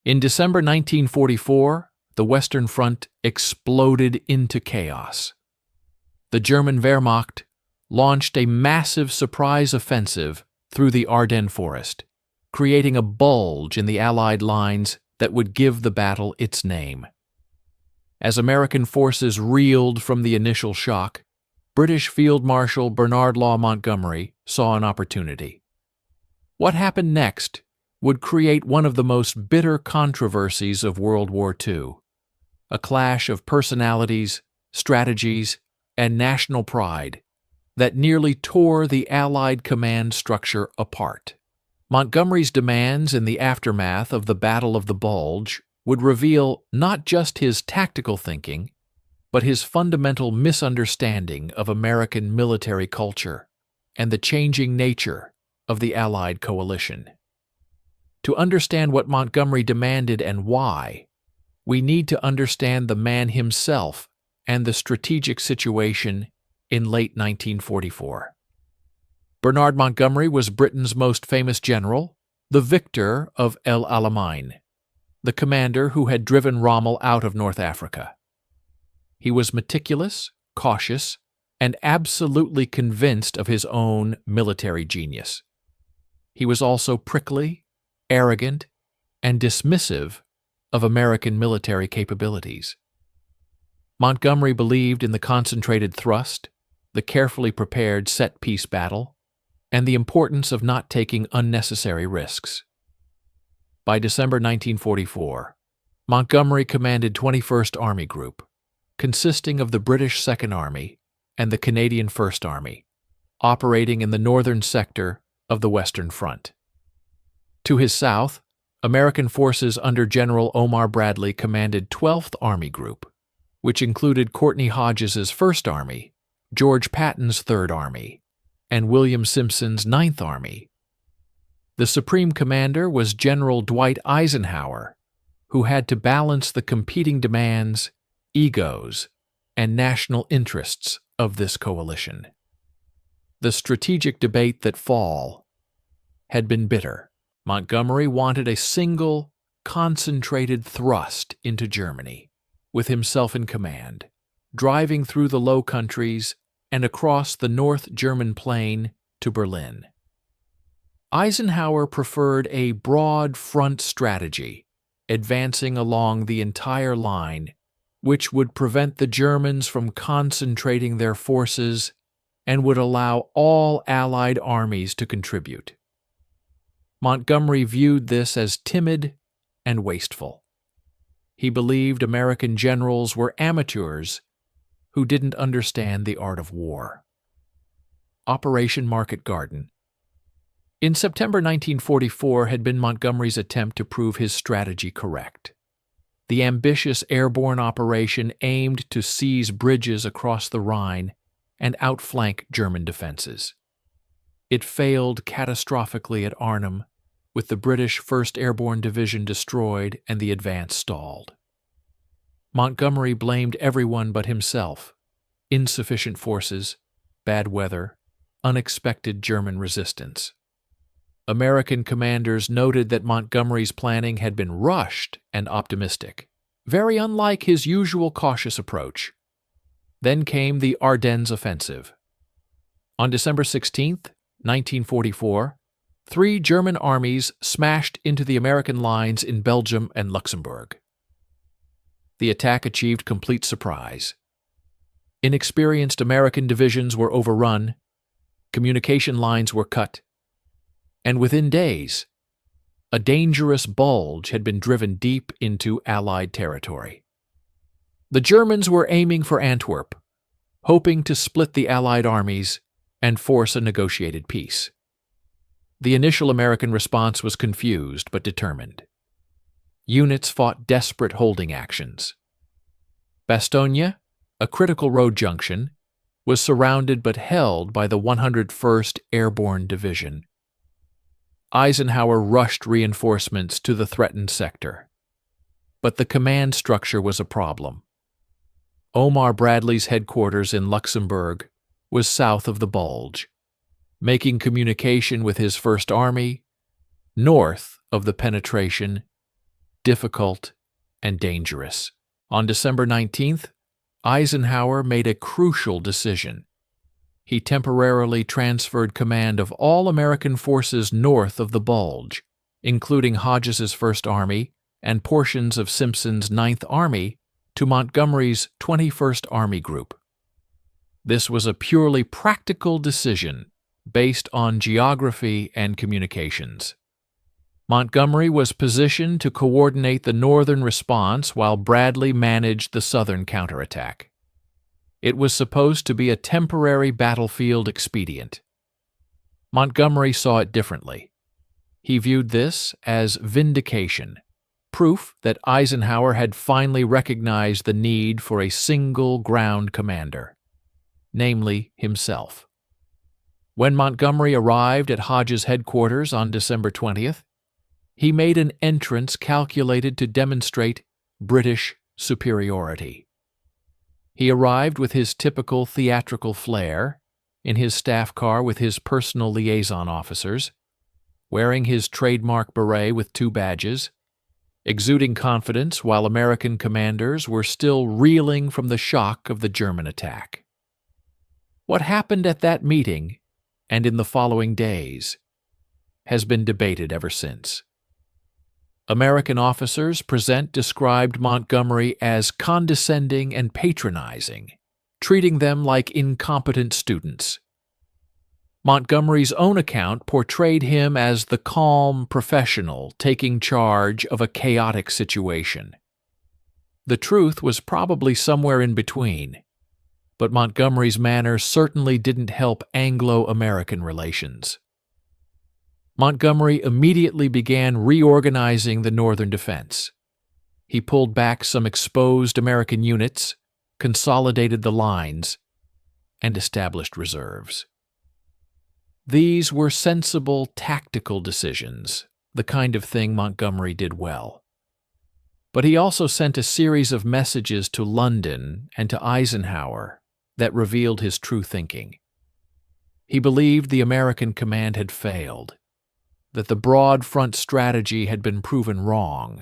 In December 1944, the Western Front exploded into chaos. The German Wehrmacht launched a massive surprise offensive through the Ardennes Forest, creating a bulge in the Allied lines that would give the battle its name. As American forces reeled from the initial shock, British Field Marshal Bernard Law Montgomery saw an opportunity. What happened next would create one of the most bitter controversies of World War II, a clash of personalities, strategies, and national pride that nearly tore the Allied command structure apart. Montgomery's demands in the aftermath of the Battle of the Bulge would reveal not just his tactical thinking, but his fundamental misunderstanding of American military culture and the changing nature of the Allied coalition. To understand what Montgomery demanded and why, we need to understand the man himself and the strategic situation in late 1944. Bernard Montgomery was Britain's most famous general, the victor of El Alamein, the commander who had driven Rommel out of North Africa. He was meticulous, cautious, and absolutely convinced of his own military genius. He was also prickly, arrogant, and dismissive of American military capabilities. Montgomery believed in the concentrated thrust, the carefully prepared set-piece battle, and the importance of not taking unnecessary risks. By December 1944, Montgomery commanded 21st Army Group, consisting of the British Second Army and the Canadian First Army, operating in the northern sector of the Western Front. To his south, American forces under General Omar Bradley commanded 12th Army Group, which included Courtney Hodges's First Army, George Patton's Third Army, and William Simpson's Ninth Army. The supreme commander was General Dwight Eisenhower, who had to balance the competing demands, egos, and national interests of this coalition. The strategic debate that fall had been bitter. Montgomery wanted a single, concentrated thrust into Germany, with himself in command, driving through the Low Countries and across the North German plain to Berlin. Eisenhower preferred a broad front strategy, advancing along the entire line, which would prevent the Germans from concentrating their forces and would allow all Allied armies to contribute. Montgomery viewed this as timid and wasteful. He believed American generals were amateurs who didn't understand the art of war. Operation Market Garden. In September 1944 had been Montgomery's attempt to prove his strategy correct. The ambitious airborne operation aimed to seize bridges across the Rhine and outflank German defenses. It failed catastrophically at Arnhem, with the British 1st Airborne Division destroyed and the advance stalled. Montgomery blamed everyone but himself: insufficient forces, bad weather, unexpected German resistance. American commanders noted that Montgomery's planning had been rushed and optimistic, very unlike his usual cautious approach. Then came the Ardennes Offensive. On December 16, 1944, 3 German armies smashed into the American lines in Belgium and Luxembourg. The attack achieved complete surprise. Inexperienced American divisions were overrun, communication lines were cut, and within days, a dangerous bulge had been driven deep into Allied territory. The Germans were aiming for Antwerp, hoping to split the Allied armies and force a negotiated peace. The initial American response was confused but determined. Units fought desperate holding actions. Bastogne, a critical road junction, was surrounded but held by the 101st Airborne Division. Eisenhower rushed reinforcements to the threatened sector, but the command structure was a problem. Omar Bradley's headquarters in Luxembourg was south of the bulge, making communication with his First Army north of the penetration difficult, and dangerous. On December 19th, Eisenhower made a crucial decision. He temporarily transferred command of all American forces north of the Bulge, including Hodges's First Army and portions of Simpson's Ninth Army, to Montgomery's 21st Army Group. This was a purely practical decision based on geography and communications. Montgomery was positioned to coordinate the northern response while Bradley managed the southern counterattack. It was supposed to be a temporary battlefield expedient. Montgomery saw it differently. He viewed this as vindication, proof that Eisenhower had finally recognized the need for a single ground commander, namely himself. When Montgomery arrived at Hodges' headquarters on December 20th, he made an entrance calculated to demonstrate British superiority. He arrived with his typical theatrical flair, in his staff car with his personal liaison officers, wearing his trademark beret with 2 badges, exuding confidence while American commanders were still reeling from the shock of the German attack. What happened at that meeting, and in the following days, has been debated ever since. American officers present described Montgomery as condescending and patronizing, treating them like incompetent students. Montgomery's own account portrayed him as the calm professional taking charge of a chaotic situation. The truth was probably somewhere in between, but Montgomery's manner certainly didn't help Anglo-American relations. Montgomery immediately began reorganizing the northern defense. He pulled back some exposed American units, consolidated the lines, and established reserves. These were sensible tactical decisions, the kind of thing Montgomery did well. But he also sent a series of messages to London and to Eisenhower that revealed his true thinking. He believed the American command had failed, that the broad front strategy had been proven wrong,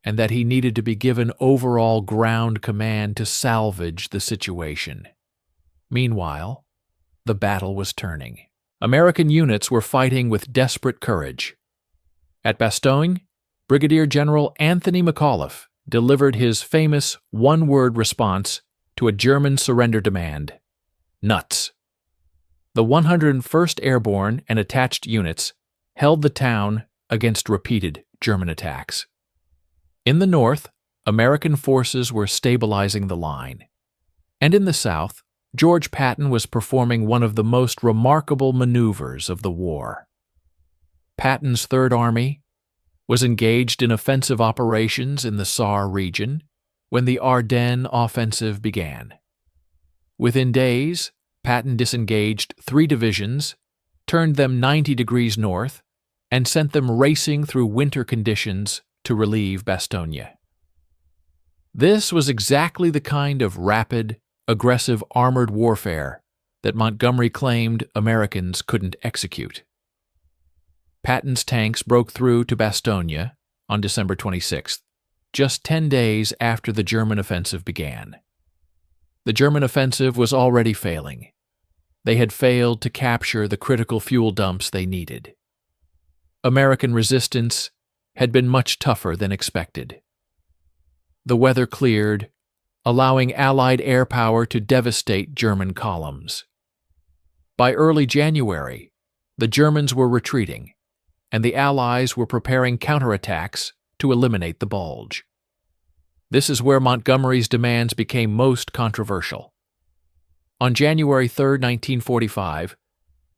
and that he needed to be given overall ground command to salvage the situation. Meanwhile, the battle was turning. American units were fighting with desperate courage. At Bastogne, Brigadier General Anthony McAuliffe delivered his famous one-word response to a German surrender demand: nuts. The 101st Airborne and attached units held the town against repeated German attacks. In the north, American forces were stabilizing the line. And in the south, George Patton was performing one of the most remarkable maneuvers of the war. Patton's Third Army was engaged in offensive operations in the Saar region when the Ardennes offensive began. Within days, Patton disengaged 3 divisions, turned them 90 degrees north, and sent them racing through winter conditions to relieve Bastogne. This was exactly the kind of rapid, aggressive armored warfare that Montgomery claimed Americans couldn't execute. Patton's tanks broke through to Bastogne on December 26th, just 10 days after the German offensive began. The German offensive was already failing. They had failed to capture the critical fuel dumps they needed. American resistance had been much tougher than expected. The weather cleared, allowing Allied air power to devastate German columns. By early January, the Germans were retreating, and the Allies were preparing counterattacks to eliminate the Bulge. This is where Montgomery's demands became most controversial. On January 3, 1945,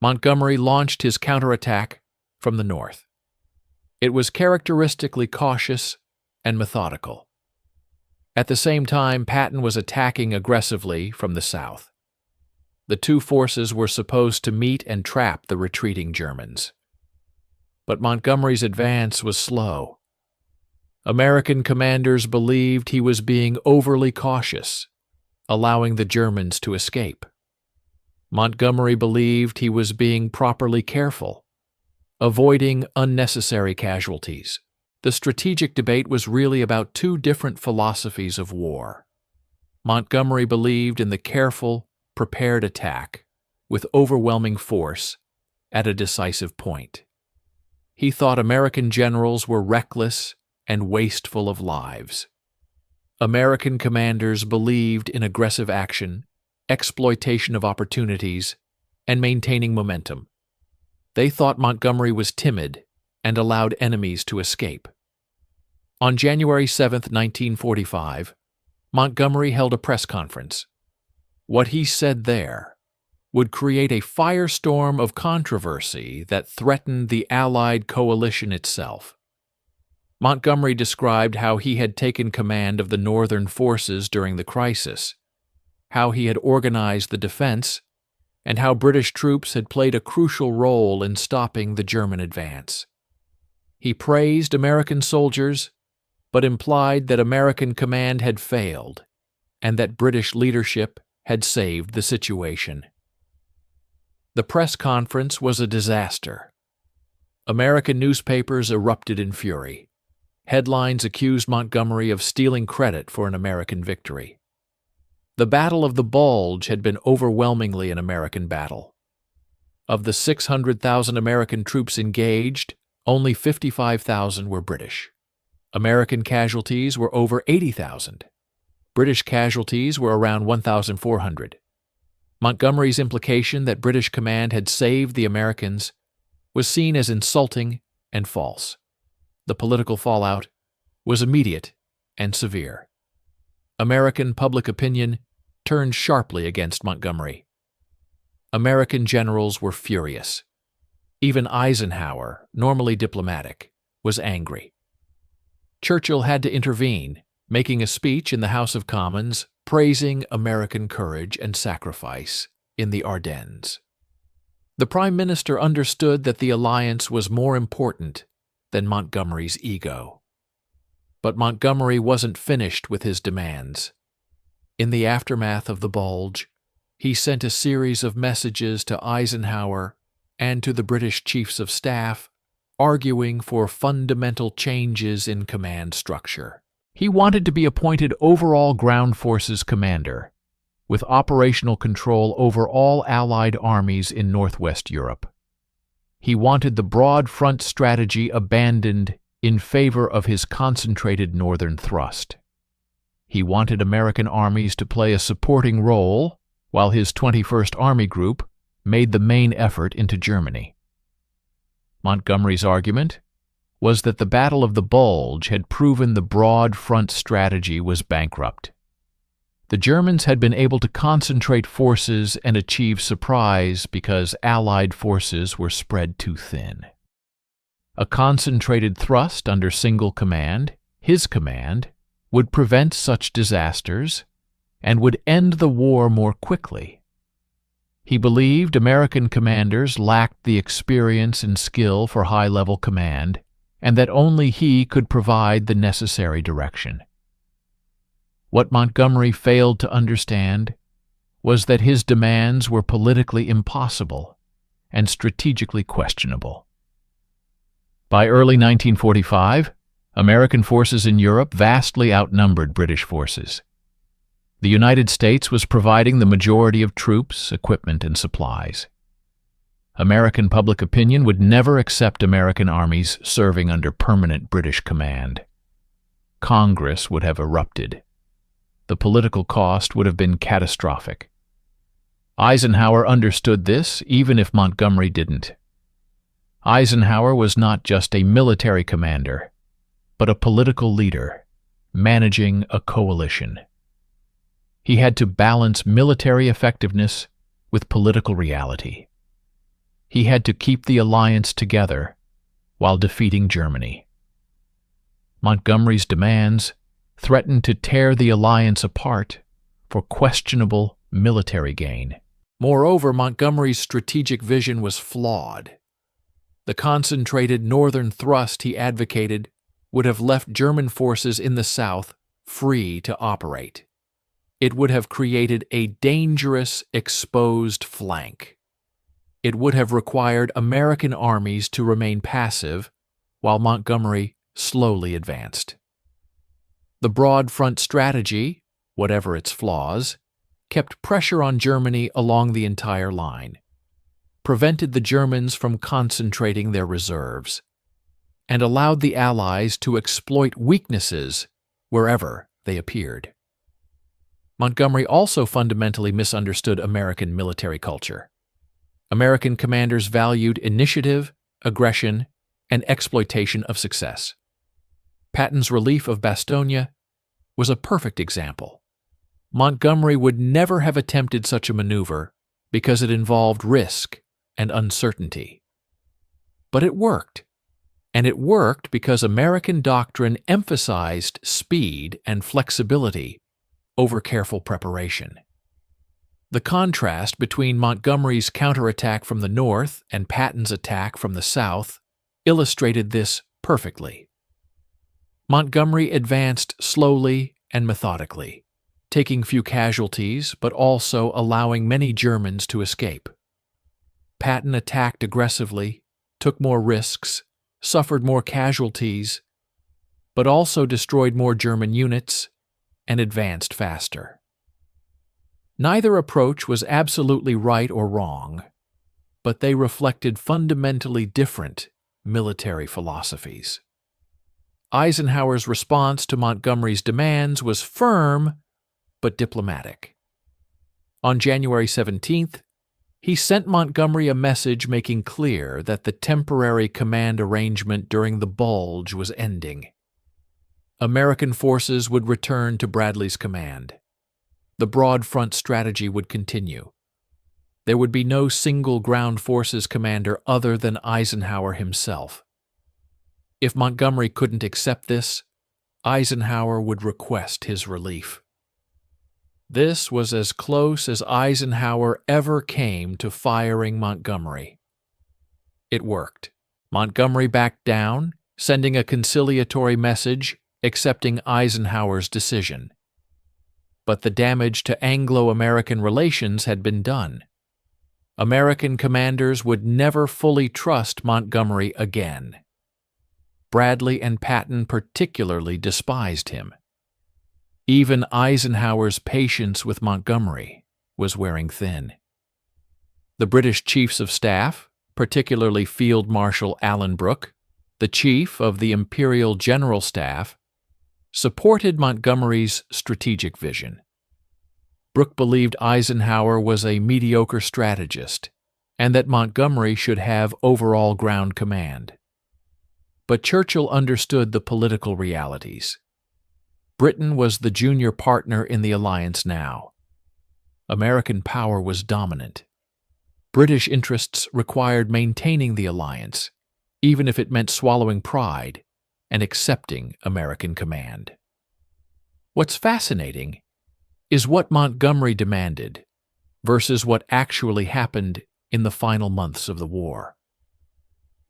Montgomery launched his counterattack from the north. It was characteristically cautious and methodical. At the same time, Patton was attacking aggressively from the south. The 2 forces were supposed to meet and trap the retreating Germans. But Montgomery's advance was slow. American commanders believed he was being overly cautious, allowing the Germans to escape. Montgomery believed he was being properly careful, avoiding unnecessary casualties. The strategic debate was really about two different philosophies of war. Montgomery believed in the careful, prepared attack, with overwhelming force, at a decisive point. He thought American generals were reckless and wasteful of lives. American commanders believed in aggressive action, exploitation of opportunities, and maintaining momentum. They thought Montgomery was timid and allowed enemies to escape. On January 7, 1945, Montgomery held a press conference. What he said there would create a firestorm of controversy that threatened the Allied coalition itself. Montgomery described how he had taken command of the Northern forces during the crisis, how he had organized the defense, and how British troops had played a crucial role in stopping the German advance. He praised American soldiers, but implied that American command had failed and that British leadership had saved the situation. The press conference was a disaster. American newspapers erupted in fury. Headlines accused Montgomery of stealing credit for an American victory. The Battle of the Bulge had been overwhelmingly an American battle. Of the 600,000 American troops engaged, only 55,000 were British. American casualties were over 80,000. British casualties were around 1,400. Montgomery's implication that British command had saved the Americans was seen as insulting and false. The political fallout was immediate and severe. American public opinion turned sharply against Montgomery. American generals were furious. Even Eisenhower, normally diplomatic, was angry. Churchill had to intervene, making a speech in the House of Commons praising American courage and sacrifice in the Ardennes. The Prime Minister understood that the alliance was more important than Montgomery's ego. But Montgomery wasn't finished with his demands. In the aftermath of the Bulge, he sent a series of messages to Eisenhower and to the British Chiefs of Staff, arguing for fundamental changes in command structure. He wanted to be appointed overall ground forces commander, with operational control over all Allied armies in Northwest Europe. He wanted the broad front strategy abandoned in favor of his concentrated northern thrust. He wanted American armies to play a supporting role, while his 21st Army Group made the main effort into Germany. Montgomery's argument was that the Battle of the Bulge had proven the broad front strategy was bankrupt. The Germans had been able to concentrate forces and achieve surprise because Allied forces were spread too thin. A concentrated thrust under single command, his command, would prevent such disasters and would end the war more quickly. He believed American commanders lacked the experience and skill for high-level command, and that only he could provide the necessary direction. What Montgomery failed to understand was that his demands were politically impossible and strategically questionable. By early 1945, American forces in Europe vastly outnumbered British forces. The United States was providing the majority of troops, equipment, and supplies. American public opinion would never accept American armies serving under permanent British command. Congress would have erupted. The political cost would have been catastrophic. Eisenhower understood this, even if Montgomery didn't. Eisenhower was not just a military commander, but a political leader, managing a coalition. He had to balance military effectiveness with political reality. He had to keep the alliance together while defeating Germany. Montgomery's demands threatened to tear the alliance apart for questionable military gain. Moreover, Montgomery's strategic vision was flawed. The concentrated northern thrust he advocated would have left German forces in the south free to operate. It would have created a dangerous, exposed flank. It would have required American armies to remain passive while Montgomery slowly advanced. The broad front strategy, whatever its flaws, kept pressure on Germany along the entire line, prevented the Germans from concentrating their reserves, and allowed the Allies to exploit weaknesses wherever they appeared. Montgomery also fundamentally misunderstood American military culture. American commanders valued initiative, aggression, and exploitation of success. Patton's relief of Bastogne was a perfect example. Montgomery would never have attempted such a maneuver because it involved risk and uncertainty. But it worked, and it worked because American doctrine emphasized speed and flexibility over careful preparation. The contrast between Montgomery's counterattack from the north and Patton's attack from the south illustrated this perfectly. Montgomery advanced slowly and methodically, taking few casualties but also allowing many Germans to escape. Patton attacked aggressively, took more risks, suffered more casualties, but also destroyed more German units and advanced faster. Neither approach was absolutely right or wrong, but they reflected fundamentally different military philosophies. Eisenhower's response to Montgomery's demands was firm but diplomatic. On January 17th, he sent Montgomery a message making clear that the temporary command arrangement during the bulge was ending. American forces would return to Bradley's command. The broad front strategy would continue. There would be no single ground forces commander other than Eisenhower himself. If Montgomery couldn't accept this, Eisenhower would request his relief. This was as close as Eisenhower ever came to firing Montgomery. It worked. Montgomery backed down, sending a conciliatory message accepting Eisenhower's decision. But the damage to Anglo-American relations had been done. American commanders would never fully trust Montgomery again. Bradley and Patton particularly despised him. Even Eisenhower's patience with Montgomery was wearing thin. The British Chiefs of Staff, particularly Field Marshal Alan Brooke, the Chief of the Imperial General Staff, supported Montgomery's strategic vision. Brooke believed Eisenhower was a mediocre strategist and that Montgomery should have overall ground command. But Churchill understood the political realities. Britain was the junior partner in the alliance now. American power was dominant. British interests required maintaining the alliance, even if it meant swallowing pride and accepting American command. What's fascinating is what Montgomery demanded versus what actually happened in the final months of the war.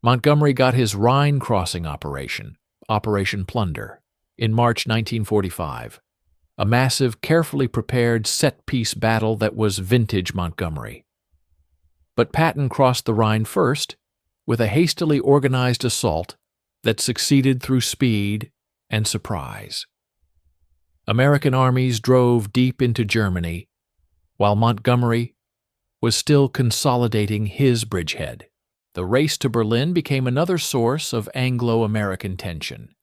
Montgomery got his Rhine crossing operation, Operation Plunder, in March 1945, a massive, carefully prepared set-piece battle that was vintage Montgomery. But Patton crossed the Rhine first with a hastily organized assault that succeeded through speed and surprise. American armies drove deep into Germany, while Montgomery was still consolidating his bridgehead. The race to Berlin became another source of Anglo-American tension.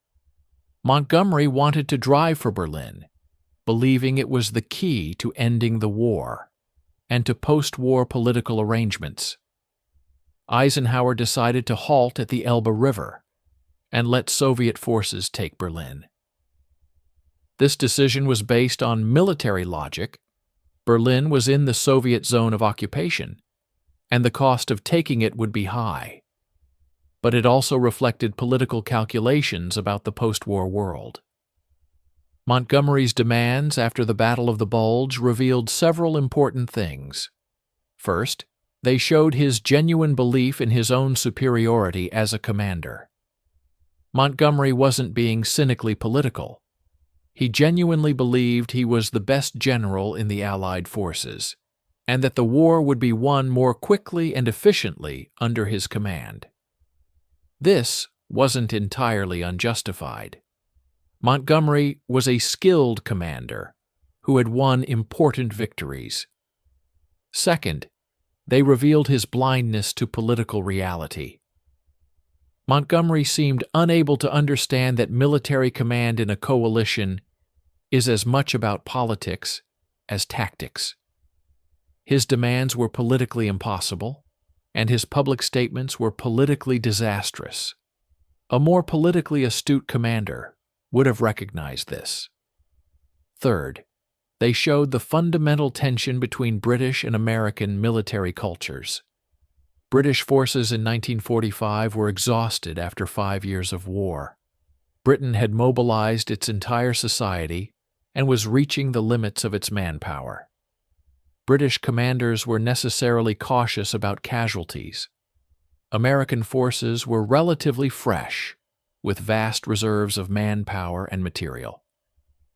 Montgomery wanted to drive for Berlin, believing it was the key to ending the war and to post-war political arrangements. Eisenhower decided to halt at the Elbe River and let Soviet forces take Berlin. This decision was based on military logic. Berlin was in the Soviet zone of occupation, and the cost of taking it would be high. But it also reflected political calculations about the post-war world. Montgomery's demands after the Battle of the Bulge revealed several important things. First, they showed his genuine belief in his own superiority as a commander. Montgomery wasn't being cynically political. He genuinely believed he was the best general in the Allied forces, and that the war would be won more quickly and efficiently under his command. This wasn't entirely unjustified. Montgomery was a skilled commander who had won important victories. Second, they revealed his blindness to political reality. Montgomery seemed unable to understand that military command in a coalition is as much about politics as tactics. His demands were politically impossible, and his public statements were politically disastrous. A more politically astute commander would have recognized this. Third, they showed the fundamental tension between British and American military cultures. British forces in 1945 were exhausted after 5 years of war. Britain had mobilized its entire society and was reaching the limits of its manpower. British commanders were necessarily cautious about casualties. American forces were relatively fresh, with vast reserves of manpower and material.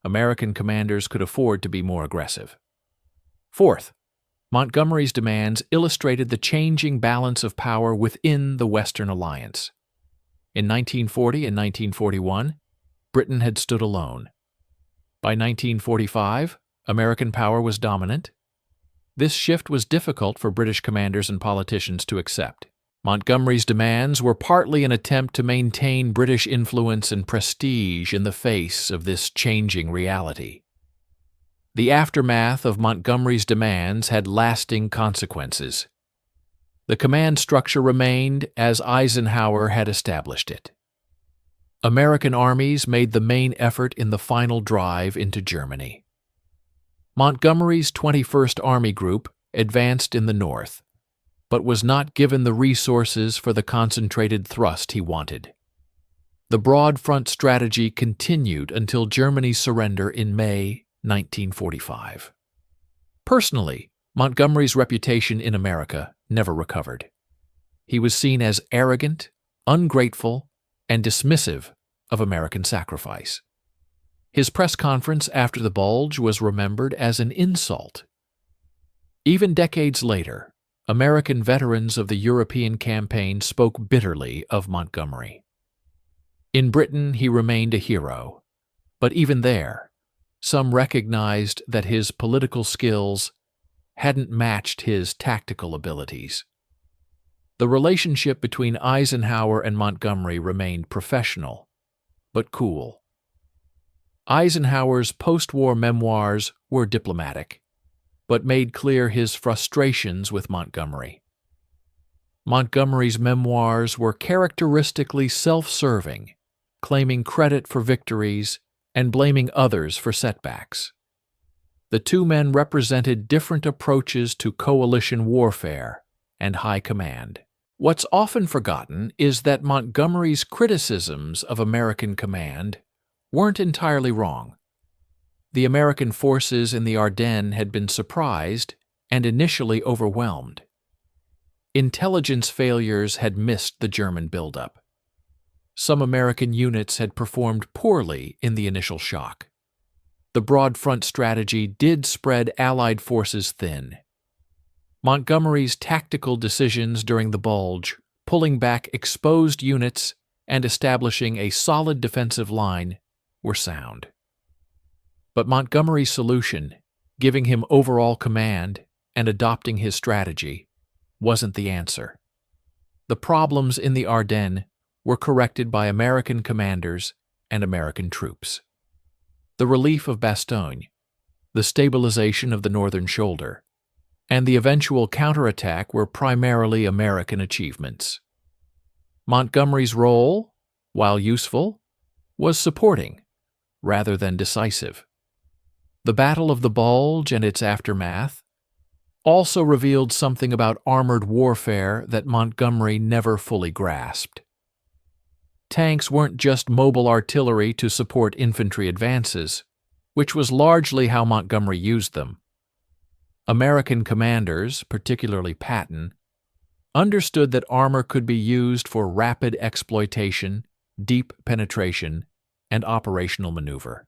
American commanders could afford to be more aggressive. Fourth, Montgomery's demands illustrated the changing balance of power within the Western Alliance. In 1940 and 1941, Britain had stood alone. By 1945, American power was dominant. This shift was difficult for British commanders and politicians to accept. Montgomery's demands were partly an attempt to maintain British influence and prestige in the face of this changing reality. The aftermath of Montgomery's demands had lasting consequences. The command structure remained as Eisenhower had established it. American armies made the main effort in the final drive into Germany. Montgomery's 21st Army Group advanced in the north, but was not given the resources for the concentrated thrust he wanted. The broad front strategy continued until Germany's surrender in May 1945. Personally, Montgomery's reputation in America never recovered. He was seen as arrogant, ungrateful, and dismissive of American sacrifice. His press conference after the bulge was remembered as an insult. Even decades later, American veterans of the European campaign spoke bitterly of Montgomery. In Britain, he remained a hero, but even there, some recognized that his political skills hadn't matched his tactical abilities. The relationship between Eisenhower and Montgomery remained professional, but cool. Eisenhower's post-war memoirs were diplomatic, but made clear his frustrations with Montgomery. Montgomery's memoirs were characteristically self-serving, claiming credit for victories and blaming others for setbacks. The two men represented different approaches to coalition warfare and high command. What's often forgotten is that Montgomery's criticisms of American command weren't entirely wrong. The American forces in the Ardennes had been surprised and initially overwhelmed. Intelligence failures had missed the German buildup. Some American units had performed poorly in the initial shock. The broad front strategy did spread Allied forces thin. Montgomery's tactical decisions during the bulge, pulling back exposed units and establishing a solid defensive line, were sound. But Montgomery's solution, giving him overall command and adopting his strategy, wasn't the answer. The problems in the Ardennes were corrected by American commanders and American troops. The relief of Bastogne, the stabilization of the northern shoulder, and the eventual counterattack were primarily American achievements. Montgomery's role, while useful, was supporting rather than decisive. The Battle of the Bulge and its aftermath also revealed something about armored warfare that Montgomery never fully grasped. Tanks weren't just mobile artillery to support infantry advances, which was largely how Montgomery used them. American commanders, particularly Patton, understood that armor could be used for rapid exploitation, deep penetration, and operational maneuver.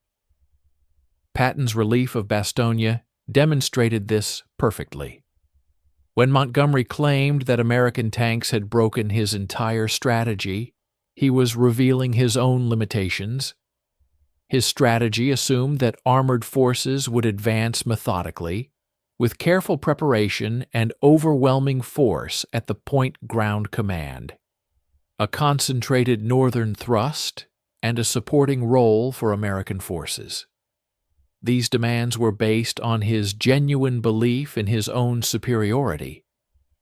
Patton's relief of Bastogne demonstrated this perfectly. When Montgomery claimed that American tanks had broken his entire strategy, He was revealing his own limitations. His strategy assumed that armored forces would advance methodically, with careful preparation and overwhelming force at the point ground command, a concentrated northern thrust, and a supporting role for American forces. These demands were based on his genuine belief in his own superiority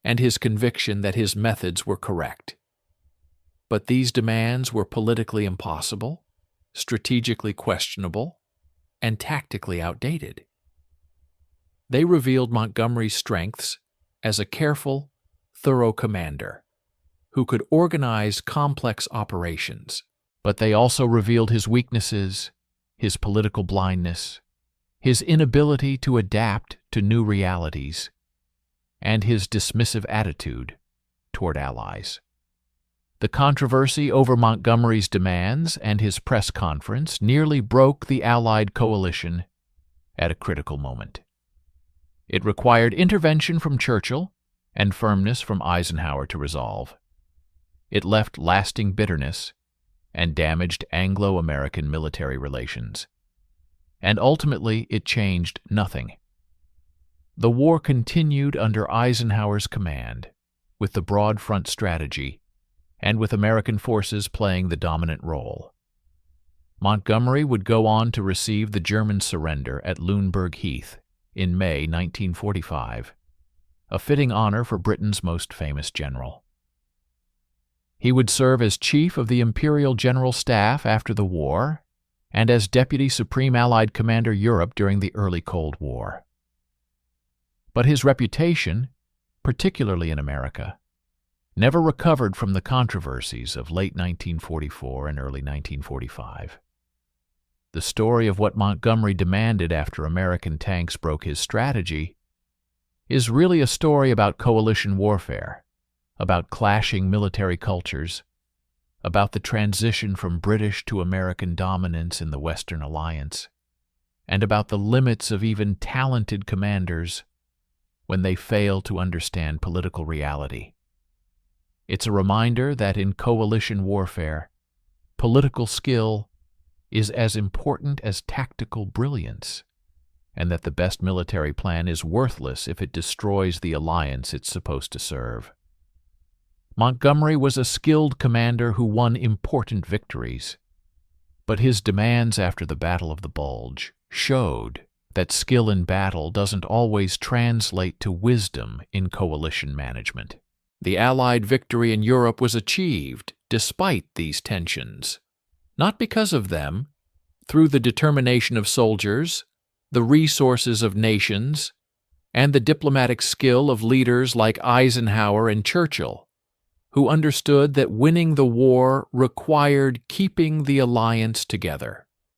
and his conviction that his methods were correct. But these demands were politically impossible, strategically questionable, and tactically outdated. They revealed Montgomery's strengths as a careful, thorough commander who could organize complex operations, but they also revealed his weaknesses, his political blindness, his inability to adapt to new realities, and his dismissive attitude toward allies. The controversy over Montgomery's demands and his press conference nearly broke the Allied coalition at a critical moment. It required intervention from Churchill and firmness from Eisenhower to resolve. It left lasting bitterness and damaged Anglo-American military relations. And ultimately, it changed nothing. The war continued under Eisenhower's command, with the broad front strategy, and with American forces playing the dominant role. Montgomery would go on to receive the German surrender at Lüneburg Heath in May 1945, a fitting honor for Britain's most famous general. He would serve as Chief of the Imperial General Staff after the war, and as Deputy Supreme Allied Commander Europe during the early Cold War. But his reputation, particularly in America, never recovered from the controversies of late 1944 and early 1945. The story of what Montgomery demanded after American tanks broke his strategy is really a story about coalition warfare, about clashing military cultures, about the transition from British to American dominance in the Western Alliance, and about the limits of even talented commanders when they fail to understand political reality. It's a reminder that in coalition warfare, political skill is as important as tactical brilliance, and that the best military plan is worthless if it destroys the alliance it's supposed to serve. Montgomery was a skilled commander who won important victories, but his demands after the Battle of the Bulge showed that skill in battle doesn't always translate to wisdom in coalition management. The Allied victory in Europe was achieved despite these tensions, not because of them, through the determination of soldiers, the resources of nations, and the diplomatic skill of leaders like Eisenhower and Churchill, who understood that winning the war required keeping the alliance together.